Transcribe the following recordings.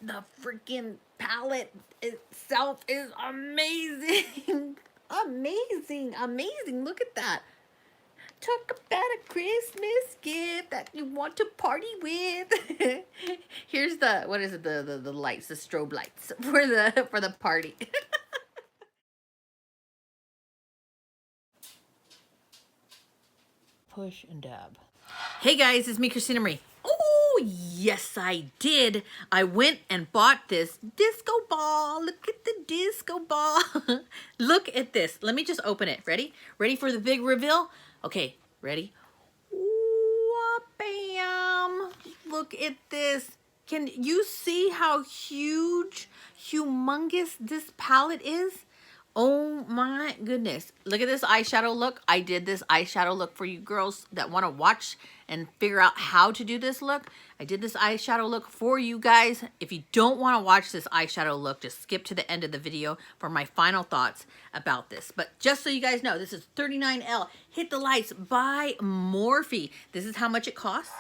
the freaking palette itself is amazing. Amazing, amazing. Look at that. Talk about a Christmas gift that you want to party with. Here's the, what is it, the lights, the strobe lights for the party. Push and dab. Hey guys, it's me, Christina Marie. Oh, yes, I did. I went and bought this disco ball. Look at the disco ball. Look at this. Let me just open it. Ready? Ready for the big reveal? Okay, ready? Bam! Look at this. Can you see how huge, humongous this palette is? Oh my goodness. Look at this eyeshadow look. I did this eyeshadow look for you girls that want to watch and figure out how to do this look. I did this eyeshadow look for you guys. If you don't want to watch this eyeshadow look, just skip to the end of the video for my final thoughts about this. But just so you guys know, this is 39L Hit the Lights by Morphe. This is how much it costs.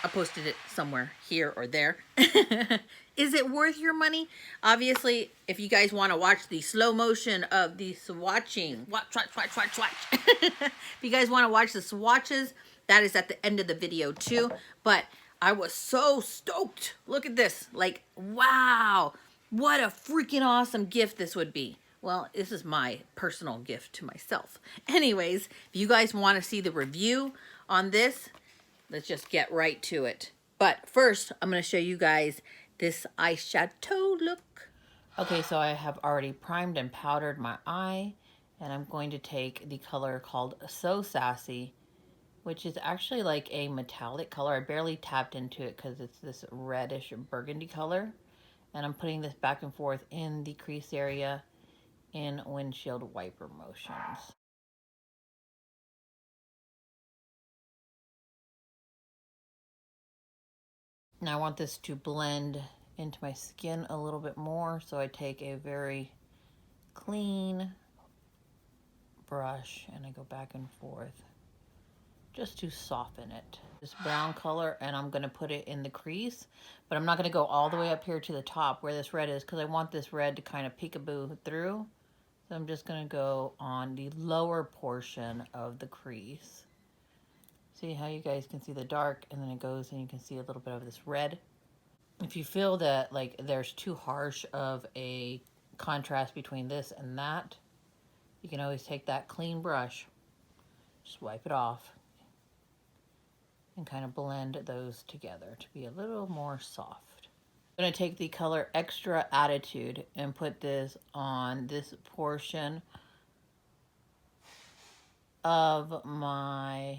I posted it somewhere here or there. Is it worth your money? Obviously, if you guys want to watch the slow motion of the swatching, swatch. If you guys want to watch the swatches, that is at the end of the video too. But I was so stoked. Look at this. Like, wow. What a freaking awesome gift this would be. Well, this is my personal gift to myself. Anyways, if you guys want to see the review on this, let's just get right to it. But first, I'm going to show you guys this eyeshadow look. Okay, so I have already primed and powdered my eye, and I'm going to take the color called So Sassy, which is actually like a metallic color. I barely tapped into it because it's this reddish burgundy color, and I'm putting this back and forth in the crease area in windshield wiper motions. Now I want this to blend into my skin a little bit more, so I take a very clean brush and I go back and forth just to soften it. This brown color, and I'm going to put it in the crease, but I'm not going to go all the way up here to the top where this red is because I want this red to kind of peekaboo through. So I'm just going to go on the lower portion of the crease. See how you guys can see the dark, and then it goes and you can see a little bit of this red. If you feel that like there's too harsh of a contrast between this and that, you can always take that clean brush, just wipe it off, and kind of blend those together to be a little more soft. I'm going to take the color Extra Attitude and put this on this portion of my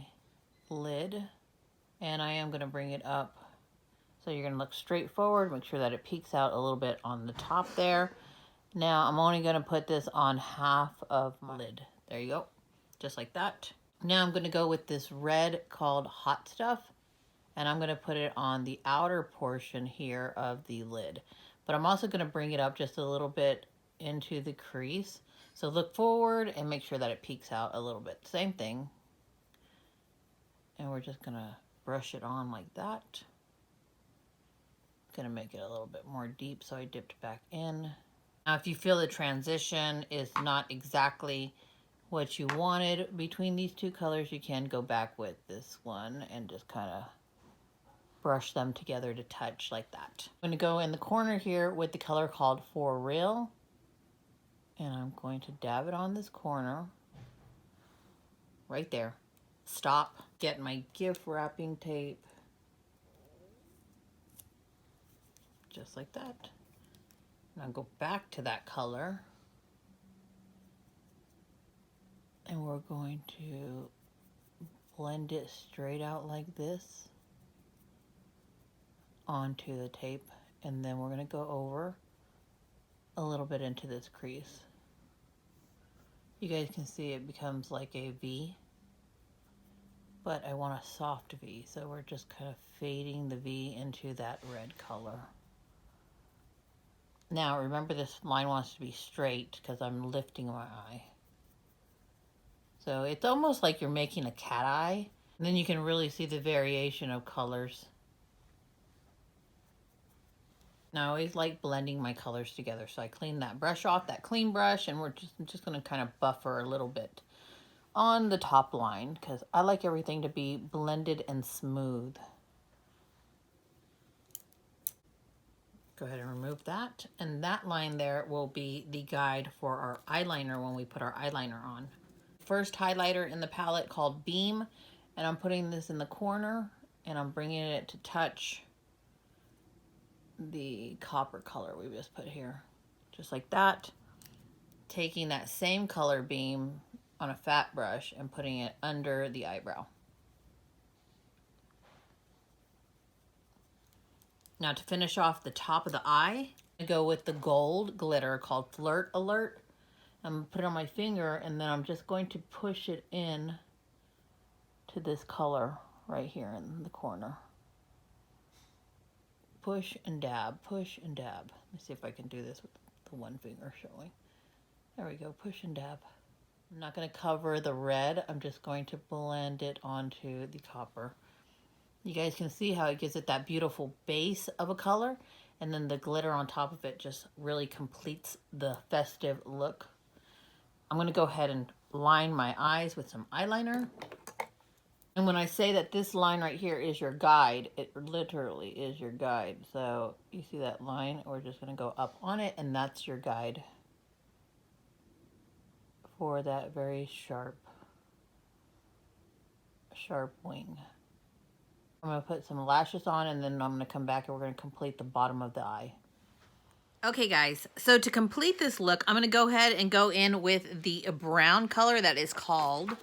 lid, and I am going to bring it up. So you're going to look straight forward, make sure that it peeks out a little bit on the top there. Now I'm only going to put this on half of my lid. There you go, just like that. Now I'm going to go with this red called Hot Stuff, and I'm going to put it on the outer portion here of the lid. But I'm also going to bring it up just a little bit into the crease. So look forward and make sure that it peeks out a little bit. Same thing. And we're just going to brush it on like that. Gonna make it a little bit more deep, so I dipped back in. Now if you feel the transition is not exactly what you wanted between these two colors, you can go back with this one and just kind of brush them together to touch like that. I'm going to go in the corner here with the color called For Real, and I'm going to dab it on this corner right there. Stop. Get my gift wrapping tape, just like that. And I'll go back to that color, and we're going to blend it straight out like this onto the tape, and then we're going to go over a little bit into this crease. You guys can see it becomes like a V, but I want a soft V, so we're just kind of fading the V into that red color. Now remember, this line wants to be straight because I'm lifting my eye. So it's almost like you're making a cat eye, and then you can really see the variation of colors. Now, I always like blending my colors together. So I clean that brush off, that clean brush, and I'm just going to kind of buffer a little bit on the top line because I like everything to be blended and smooth. Go ahead and remove that. And that line there will be the guide for our eyeliner when we put our eyeliner on. First highlighter in the palette called Beam, and I'm putting this in the corner and I'm bringing it to touch the copper color we just put here, just like that. Taking that same color beam on a fat brush and putting it under the eyebrow. Now to finish off the top of the eye, I go with the gold glitter called Flirt Alert. I'm gonna put it on my finger and then I'm just going to push it in to this color right here in the corner. Push and dab, push and dab. Let me see if I can do this with the one finger showing. There we go, push and dab. I'm not going to cover the red, I'm just going to blend it onto the copper. You guys can see how it gives it that beautiful base of a color, and then the glitter on top of it just really completes the festive look. I'm going to go ahead and line my eyes with some eyeliner. And when I say that this line right here is your guide, it literally is your guide. So you see that line? We're just going to go up on it, and that's your guide for that very sharp wing. I'm going to put some lashes on, and then I'm going to come back and we're going to complete the bottom of the eye. Okay guys, so to complete this look, I'm going to go ahead and go in with the brown color that is called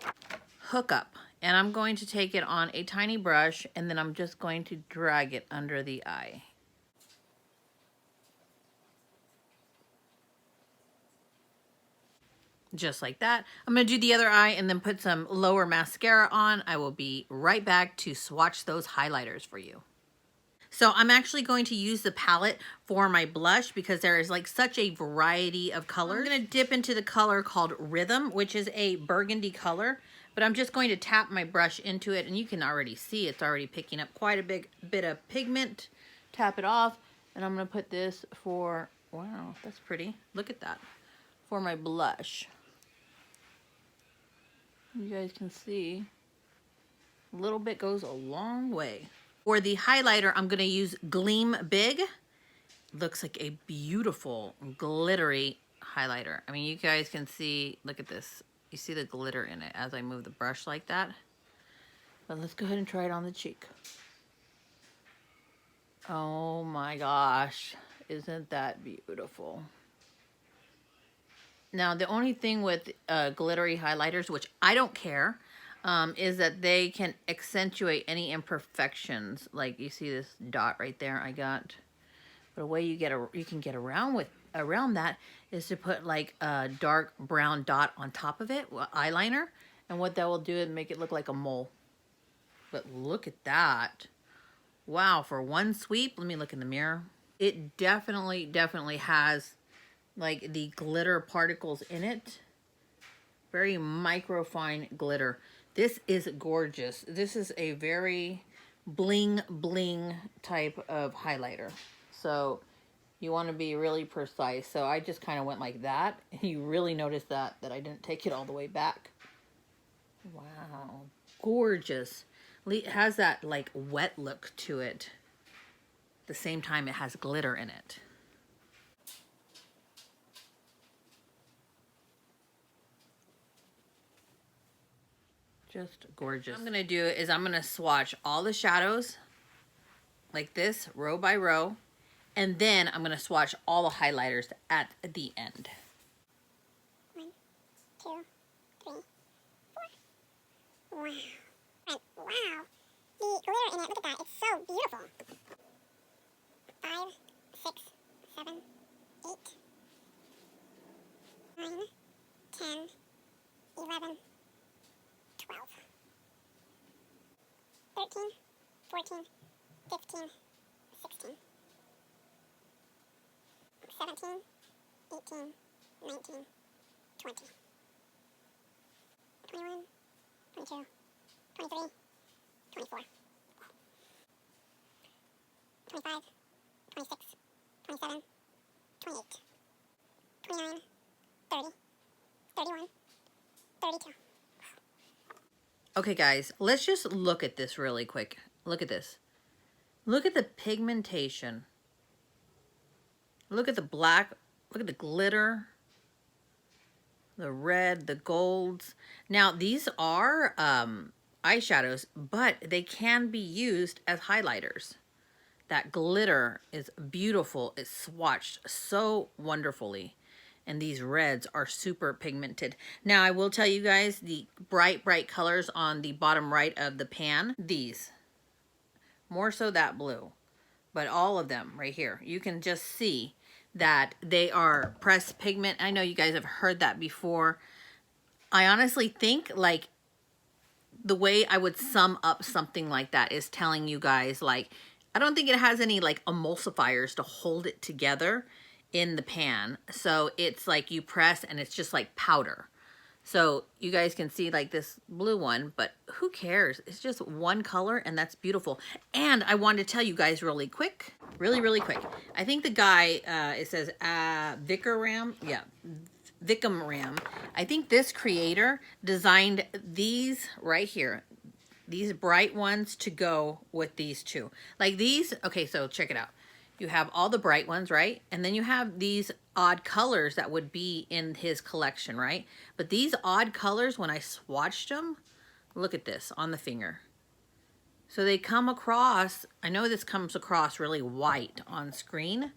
Hookup. And I'm going to take it on a tiny brush, and then I'm just going to drag it under the eye. Just like that. I'm going to do the other eye and then put some lower mascara on. I will be right back to swatch those highlighters for you. So I'm actually going to use the palette for my blush because there is like such a variety of colors. I'm going to dip into the color called Rhythm, which is a burgundy color. But I'm just going to tap my brush into it, and you can already see it's already picking up quite a big bit of pigment. Tap it off, and I'm going to put this for, wow, that's pretty. Look at that. For my blush. You guys can see a little bit goes a long way. For the highlighter, I'm going to use Gleam Big. Looks like a beautiful glittery highlighter. I mean, you guys can see, look at this. You see the glitter in it as I move the brush like that. But let's go ahead and try it on the cheek. Oh my gosh, isn't that beautiful? Now, the only thing with glittery highlighters, which I don't care, is that they can accentuate any imperfections. Like you see this dot right there I got. But a way you can get around that is to put like a dark brown dot on top of it, eyeliner, and what that will do is make it look like a mole. But look at that. Wow, for one sweep, let me look in the mirror. It definitely has like the glitter particles in it. Very microfine glitter. This is gorgeous. This is a very bling type of highlighter. So you want to be really precise. So I just kind of went like that. And you really notice that I didn't take it all the way back. Wow. Gorgeous. It has that like wet look to it. At the same time, it has glitter in it. Just gorgeous. What I'm going to do is I'm going to swatch all the shadows like this, row by row. And then I'm going to swatch all the highlighters at the end. 1, 2, 3, 4. Wow. Right. Wow. The glitter in it, look at that. It's so beautiful. 5, 6, 7, 8, 9, 10, 11, 12, 13, 14, 15, 16, 17, 18, 19, 20, 21, 22, 23, 24, 25, 26, Okay, guys, let's just look at this really quick. Look at this. Look at the pigmentation. Look at the black. Look at the glitter. The red, the golds. Now, these are eyeshadows, but they can be used as highlighters. That glitter is beautiful. It's swatched so wonderfully. And these reds are super pigmented. Now, I will tell you guys, the bright, bright colors on the bottom right of the pan, these. More so that blue. But all of them right here, you can just see that they are pressed pigment. I know you guys have heard that before. I honestly think, like, the way I would sum up something like that is telling you guys, like, I don't think it has any, like, emulsifiers to hold it together in the pan. So it's like you press and it's just like powder. So you guys can see like this blue one, but who cares? It's just one color and that's beautiful. And I wanted to tell you guys really quick, really quick. I think the guy, it says Vikaram, yeah, Vikaram. I think this creator designed these right here, these bright ones to go with these two. Like these, okay, so check it out. You have all the bright ones, right? And then you have these odd colors that would be in his collection, right? But these odd colors, when I swatched them, look at this on the finger. So they come across, I know this comes across really white on screen.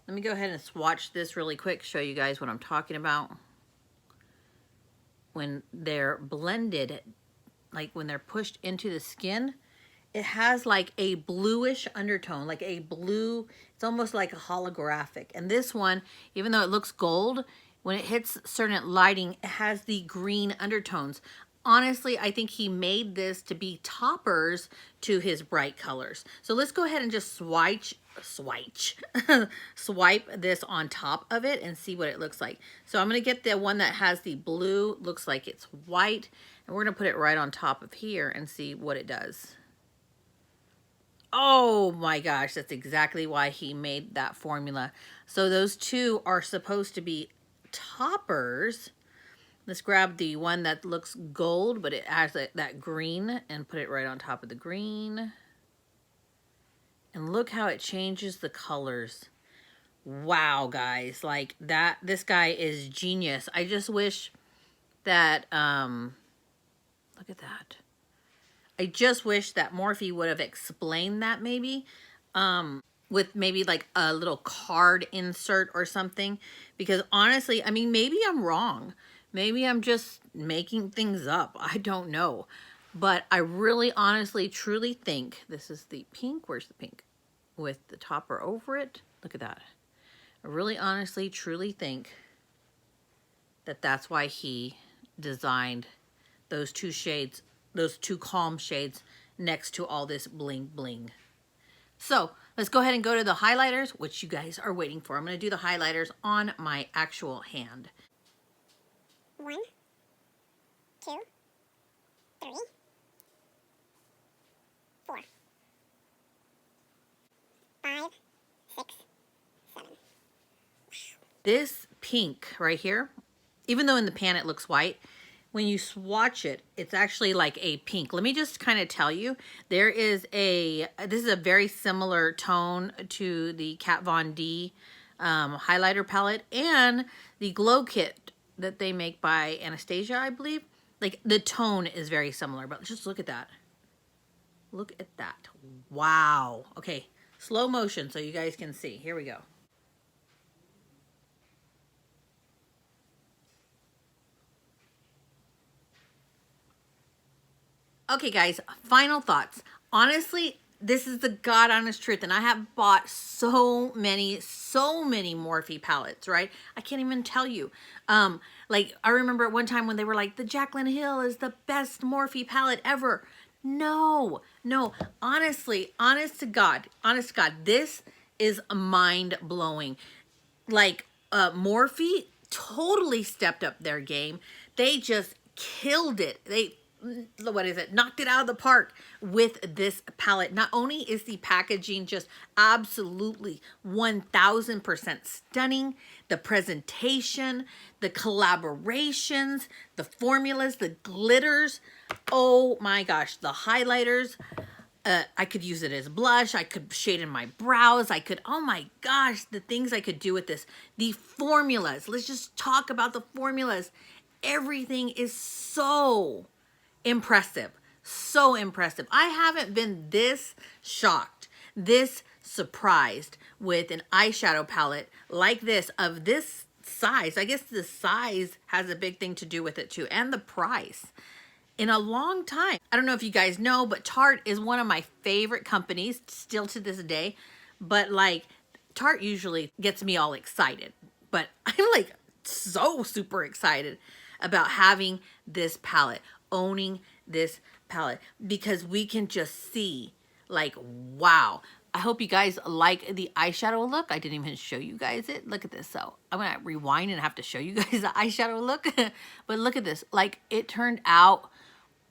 Let me go ahead and swatch this really quick, show you guys what I'm talking about. When they're blended, like when they're pushed into the skin, it has like a bluish undertone, like a blue, it's almost like a holographic. And this one, even though it looks gold, when it hits certain lighting, it has the green undertones. Honestly, I think he made this to be toppers to his bright colors. So let's go ahead and just swipe this on top of it and see what it looks like. So I'm gonna get the one that has the blue, looks like it's white, and we're gonna put it right on top of here and see what it does. Oh my gosh, that's exactly why he made that formula. So those two are supposed to be toppers. Let's grab the one that looks gold, but it has that green, and put it right on top of the green. And look how it changes the colors. Wow, guys, like that, this guy is genius. I just wish that, look at that. I just wish that Morphe would have explained that maybe, with maybe like a little card insert or something. Because honestly, I mean, maybe I'm wrong. Maybe I'm just making things up. I don't know. But I really honestly, truly think, this is the pink. Where's the pink? With the topper over it. Look at that. I really honestly, truly think that that's why he designed those two shades, those two calm shades next to all this bling bling. So let's go ahead and go to the highlighters, which you guys are waiting for. I'm going to do the highlighters on my actual hand. 1, 2, 3, 4, 5, 6, 7. This pink right here, even though in the pan it looks white, when you swatch it, it's actually like a pink. Let me just kind of tell you, there is this is a very similar tone to the Kat Von D highlighter palette and the Glow Kit that they make by Anastasia, I believe. Like the tone is very similar, but just look at that. Look at that. Wow. Okay, slow motion so you guys can see. Here we go. Okay, guys, final thoughts. Honestly, this is the God honest truth, and I have bought so many Morphe palettes, right? I can't even tell you. Like, I remember at one time when they were like, the Jaclyn Hill is the best Morphe palette ever. No, honestly, honest to God, this is mind-blowing. Like, Morphe totally stepped up their game. They just killed it. what is it? Knocked it out of the park with this palette. Not only is the packaging just absolutely 1000% stunning, the presentation, the collaborations, the formulas, the glitters. Oh my gosh, the highlighters. I could use it as blush. I could shade in my brows. I could, oh my gosh, the things I could do with this. The formulas. Let's just talk about the formulas. Everything is so impressive. So impressive. I haven't been this shocked, this surprised with an eyeshadow palette like this, of this size. I guess the size has a big thing to do with it too, and the price, in a long time. I don't know if you guys know, but Tarte is one of my favorite companies still to this day. But like, Tarte usually gets me all excited, but I'm like so super excited about having this palette, owning this palette, because we can just see like, wow. I hope you guys like the eyeshadow look. I didn't even show you guys it. Look at this. So I'm gonna rewind and have to show you guys the eyeshadow look. But look at this. Like, it turned out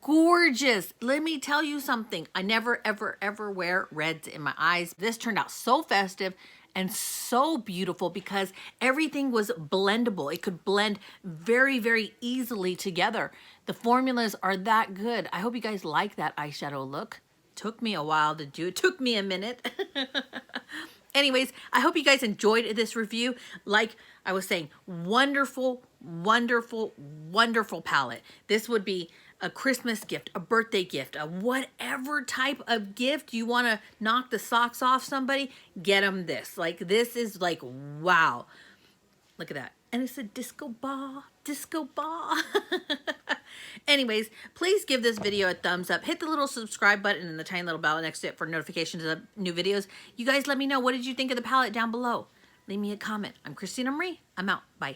gorgeous. Let me tell you something. I never, ever, ever wear reds in my eyes. This turned out so festive and so beautiful because everything was blendable. It could blend very, very easily together. The formulas are that good. I hope you guys like that eyeshadow look. Took me a while to do. It took me a minute. Anyways, I hope you guys enjoyed this review. Like I was saying, wonderful, wonderful, wonderful palette. This would be a Christmas gift, a birthday gift, a whatever type of gift you want to knock the socks off somebody, get them this. Like, this is like, wow. Look at that. And it's a disco ball, disco ball. Anyways, please give this video a thumbs up. Hit the little subscribe button and the tiny little bell next to it for notifications of new videos. You guys let me know, what did you think of the palette down below? Leave me a comment. I'm Christina Marie. I'm out. Bye.